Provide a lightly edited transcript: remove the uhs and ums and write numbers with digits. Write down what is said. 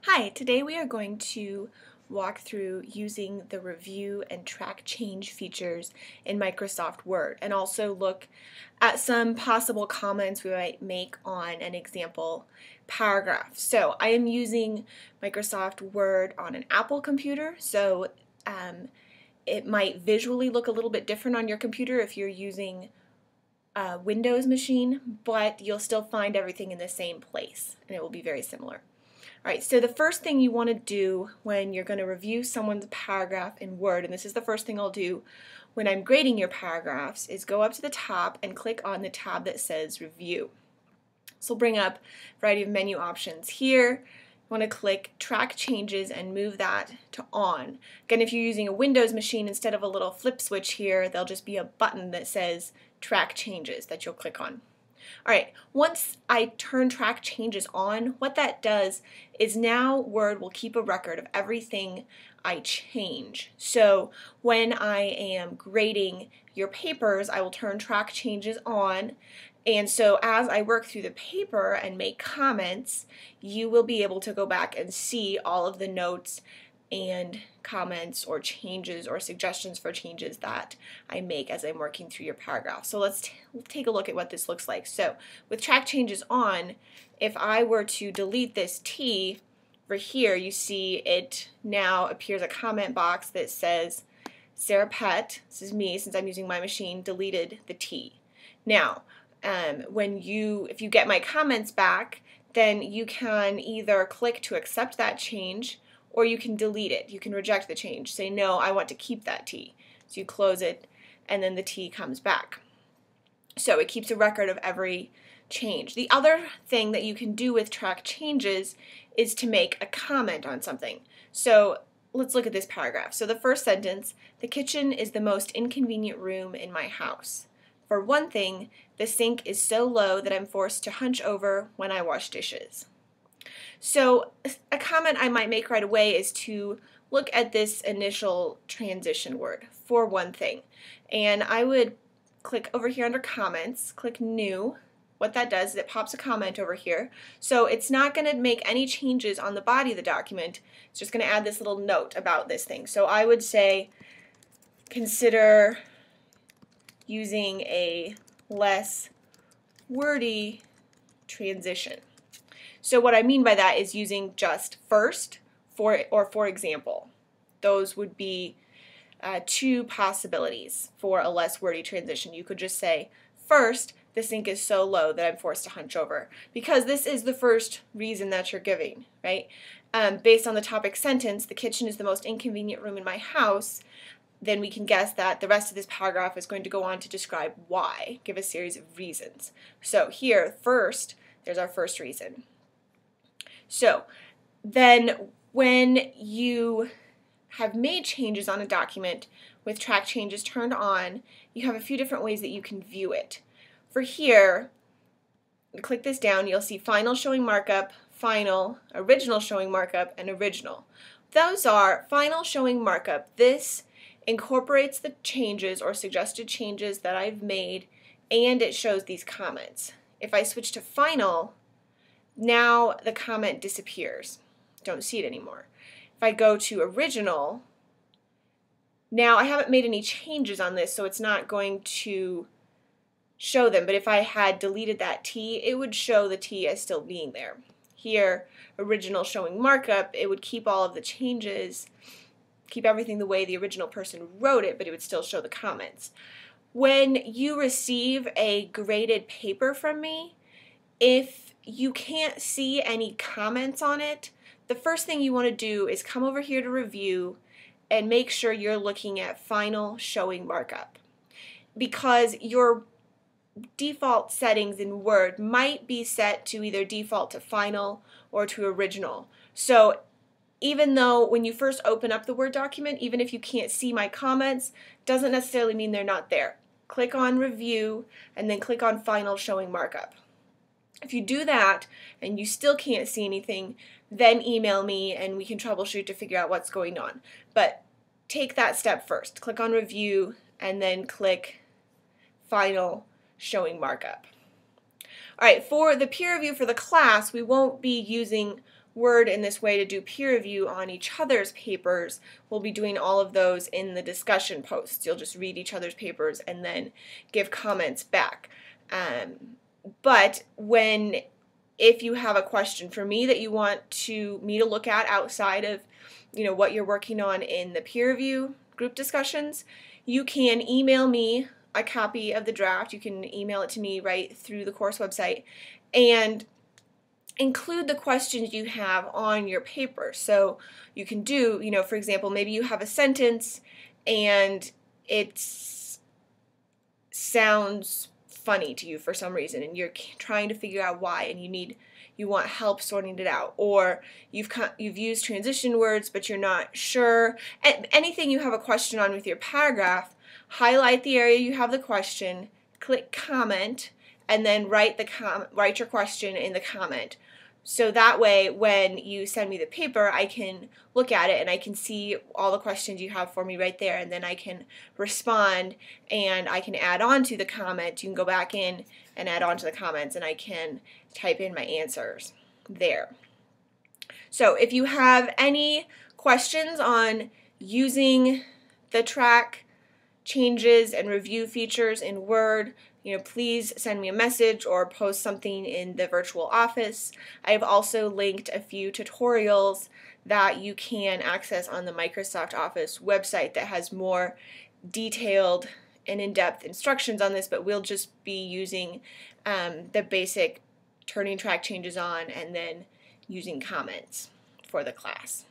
Hi, today we are going to walk through using the review and track change features in Microsoft Word and also look at some possible comments we might make on an example paragraph. So I am using Microsoft Word on an Apple computer, so it might visually look a little bit different on your computer if you're using a Windows machine, but you'll still find everything in the same place and it will be very similar. All right, so the first thing you want to do when you're going to review someone's paragraph in Word, and this is the first thing I'll do when I'm grading your paragraphs, is go up to the top and click on the tab that says Review. This will bring up a variety of menu options. Here, you want to click Track Changes and move that to On. Again, if you're using a Windows machine, instead of a little flip switch here, there'll just be a button that says Track Changes that you'll click on. Alright, once I turn track changes on, what that does is now Word will keep a record of everything I change. So when I am grading your papers, I will turn track changes on, and so as I work through the paper and make comments, you will be able to go back and see all of the notes and comments or changes or suggestions for changes that I make as I'm working through your paragraph. So let's take a look at what this looks like. So with track changes on, if I were to delete this T over here, you see it now appears a comment box that says Sarah Pett, this is me since I'm using my machine, deleted the T. Now, if you get my comments back, then you can either click to accept that change, or you can delete it. You can reject the change. Say, no, I want to keep that T. So you close it, and then the T comes back. So it keeps a record of every change. The other thing that you can do with track changes is to make a comment on something. So let's look at this paragraph. So the first sentence, the kitchen is the most inconvenient room in my house. For one thing, the sink is so low that I'm forced to hunch over when I wash dishes. So a comment I might make right away is to look at this initial transition word, for one thing. And I would click over here under comments, click new. What that does is it pops a comment over here. So it's not going to make any changes on the body of the document. It's just going to add this little note about this thing. So I would say consider using a less wordy transition. So what I mean by that is using just first or for example. Those would be two possibilities for a less wordy transition. You could just say, first, the sink is so low that I'm forced to hunch over, because this is the first reason that you're giving, right? Based on the topic sentence, the kitchen is the most inconvenient room in my house, then we can guess that the rest of this paragraph is going to go on to describe why, give a series of reasons. So here, first, there's our first reason. So then when you have made changes on a document with track changes turned on, you have a few different ways that you can view it. For here, click this down, you'll see final showing markup, final, original showing markup, and original. Those are final showing markup. This incorporates the changes or suggested changes that I've made, and it shows these comments. If I switch to final, now the comment disappears. Don't see it anymore. If I go to original, now I haven't made any changes on this, so it's not going to show them. But if I had deleted that T, it would show the T as still being there. Here, original showing markup, it would keep all of the changes, keep everything the way the original person wrote it, but it would still show the comments. When you receive a graded paper from me, if you can't see any comments on it, the first thing you want to do is come over here to review and make sure you're looking at final showing markup, because your default settings in Word might be set to either default to final or to original. So even though when you first open up the Word document, even if you can't see my comments, doesn't necessarily mean they're not there. Click on review and then click on final showing markup. If you do that and you still can't see anything, then email me and we can troubleshoot to figure out what's going on. But take that step first. Click on review and then click final showing markup. All right, for the peer review for the class, we won't be using Word in this way to do peer review on each other's papers, we'll be doing all of those in the discussion posts. You'll just read each other's papers and then give comments back. But if you have a question for me that you want me to look at outside of what you're working on in the peer review group discussions, you can email me a copy of the draft. You can email it to me right through the course website and include the questions you have on your paper. So you can do, for example, maybe you have a sentence and it sounds funny to you for some reason and you're trying to figure out why, and you want help sorting it out, or you've used transition words but you're not sure. Anything you have a question on with your paragraph, highlight the area you have the question, click comment, and then write your question in the comment. So that way, when you send me the paper, I can look at it and I can see all the questions you have for me right there, and then I can respond and I can add on to the comment. You can go back in and add on to the comments, and I can type in my answers there. So if you have any questions on using the track changes and review features in Word, please send me a message or post something in the virtual office. I have also linked a few tutorials that you can access on the Microsoft Office website that has more detailed and in-depth instructions on this, but we'll just be using the basic turning track changes on and then using comments for the class.